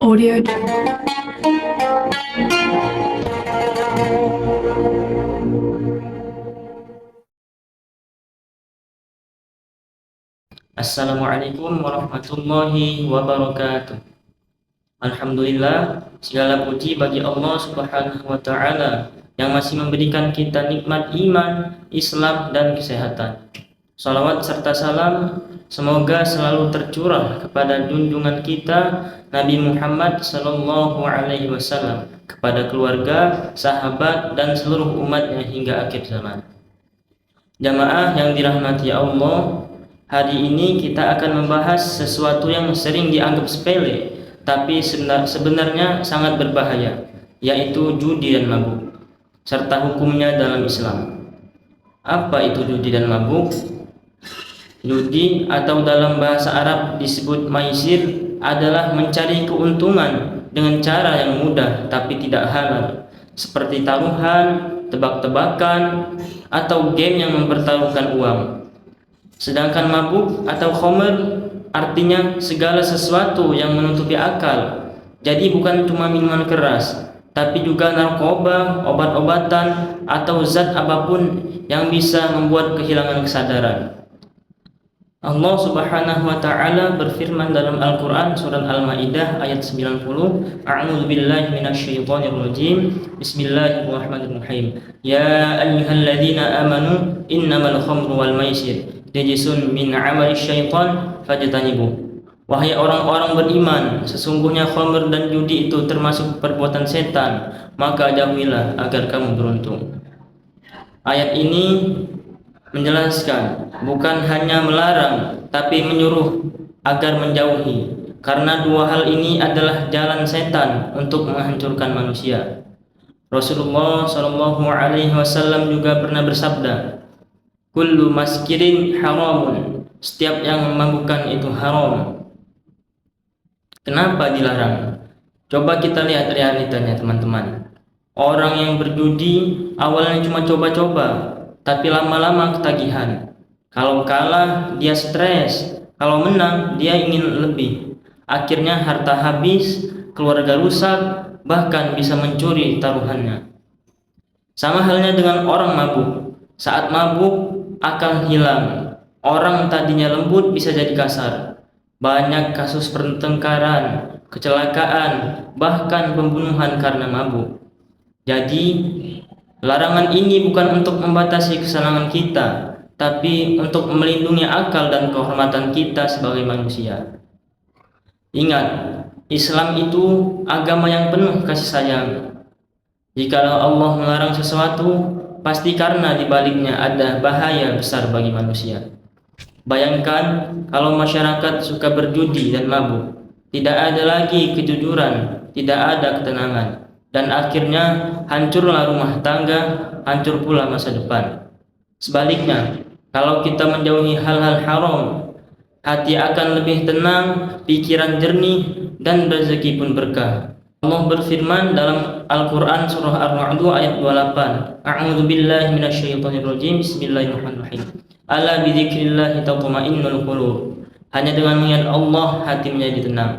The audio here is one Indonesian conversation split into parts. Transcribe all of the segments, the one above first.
Audio. Assalamualaikum warahmatullahi wabarakatuh. Alhamdulillah, segala puji bagi Allah Subhanahu wa taala yang masih memberikan kita nikmat iman, Islam dan kesehatan. Salawat serta salam semoga selalu tercurah kepada junjungan kita Nabi Muhammad sallallahu alaihi wasallam, kepada keluarga, sahabat dan seluruh umatnya hingga akhir zaman. Jamaah yang dirahmati Allah, hari ini kita akan membahas sesuatu yang sering dianggap sepele, tapi sebenarnya sangat berbahaya, yaitu judi dan mabuk, serta hukumnya dalam Islam. Apa itu judi dan mabuk? Judi atau dalam bahasa Arab disebut maisir adalah mencari keuntungan dengan cara yang mudah tapi tidak halal, seperti taruhan, tebak-tebakan, atau game yang mempertaruhkan uang. Sedangkan mabuk atau khomer artinya segala sesuatu yang menutupi akal. Jadi bukan cuma minuman keras, tapi juga narkoba, obat-obatan, atau zat apapun yang bisa membuat kehilangan kesadaran. Allah Subhanahu wa taala berfirman dalam Al-Qur'an surat Al-Maidah ayat 90, A'udzu billahi minasyaitonir rajim. Bismillahirrahmanirrahim. Ya ayyuhalladzina amanu innamal khamru wal maisir rijsun min 'amali syaitan fajtanibu. Wahai orang-orang beriman, sesungguhnya khamr dan judi itu termasuk perbuatan setan, maka jauhilah agar kamu beruntung. Ayat ini menjelaskan bukan hanya melarang tapi menyuruh agar menjauhi, karena dua hal ini adalah jalan setan untuk menghancurkan manusia. Rasulullah Shallallahu Alaihi Wasallam juga pernah bersabda, kullu maskirin haramun, setiap yang memabukkan itu haram. Kenapa dilarang? Coba kita lihat realitanya teman-teman. Orang yang berjudi awalnya cuma coba-coba, tapi lama-lama ketagihan. Kalau kalah dia stres, kalau menang dia ingin lebih. Akhirnya harta habis, keluarga rusak, bahkan bisa mencuri taruhannya. Sama halnya dengan orang mabuk. Saat mabuk, akal hilang. Orang tadinya lembut bisa jadi kasar. Banyak kasus pertengkaran, kecelakaan, bahkan pembunuhan karena mabuk. Jadi larangan ini bukan untuk membatasi kesenangan kita, tapi untuk melindungi akal dan kehormatan kita sebagai manusia. Ingat, Islam itu agama yang penuh kasih sayang. Jikalau Allah melarang sesuatu, pasti karena di baliknya ada bahaya besar bagi manusia. Bayangkan kalau masyarakat suka berjudi dan mabuk, tidak ada lagi kejujuran, tidak ada ketenangan, dan akhirnya hancurlah rumah tangga, hancur pula masa depan. Sebaliknya, kalau kita menjauhi hal-hal haram, hati akan lebih tenang, pikiran jernih, dan rezeki pun berkah. Allah berfirman dalam Al-Quran surah Ar-Ra'd ayat 28, A'udzu billahi minasyaitonir rajim. Bismillahirrahmanirrahim. Ala bidzikrillah tatma'innul qulub. Hanya dengan mengingat Allah hati menjadi tenang.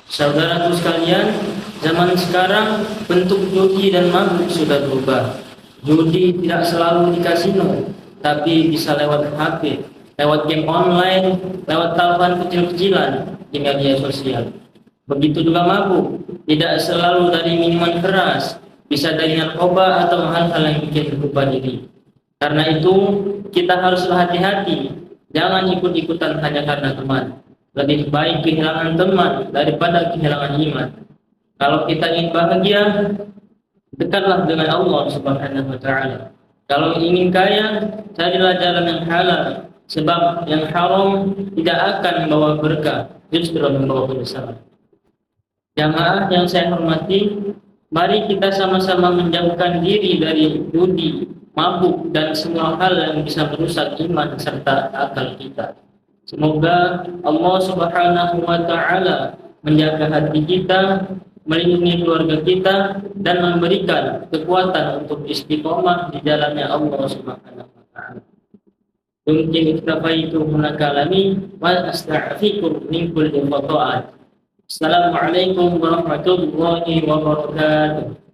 Saudaraku sekalian, zaman sekarang bentuk judi dan mabuk sudah berubah. Judi tidak selalu di kasino, tapi bisa lewat HP, lewat game online, lewat taruhan kecil-kecilan di media sosial. Begitu juga mabuk, tidak selalu dari minuman keras, bisa dari narkoba atau hal-hal yang bikin lupa diri. Karena itu, kita harus hati-hati, jangan ikut-ikutan hanya karena teman. Lebih baik kehilangan teman daripada kehilangan iman. Kalau kita ingin bahagia, dekatlah dengan Allah Subhanahu wa taala. Kalau ingin kaya, carilah jalan yang halal, sebab yang haram tidak akan membawa berkah, justru membawa penyesalan. Jamaah yang saya hormati, mari kita sama-sama menjauhkan diri dari judi, mabuk, dan semua hal yang bisa merusak iman serta akal kita. Semoga Allah Subhanahu wa taala menjaga hati kita, melindungi keluarga kita, dan memberikan kekuatan untuk istiqomah di jalannya Allah Subhanahu wa taala. Mungkin iktafaitu huna kalami wa astaghfirukum min kulli khata'at. Assalamualaikum warahmatullahi wabarakatuh.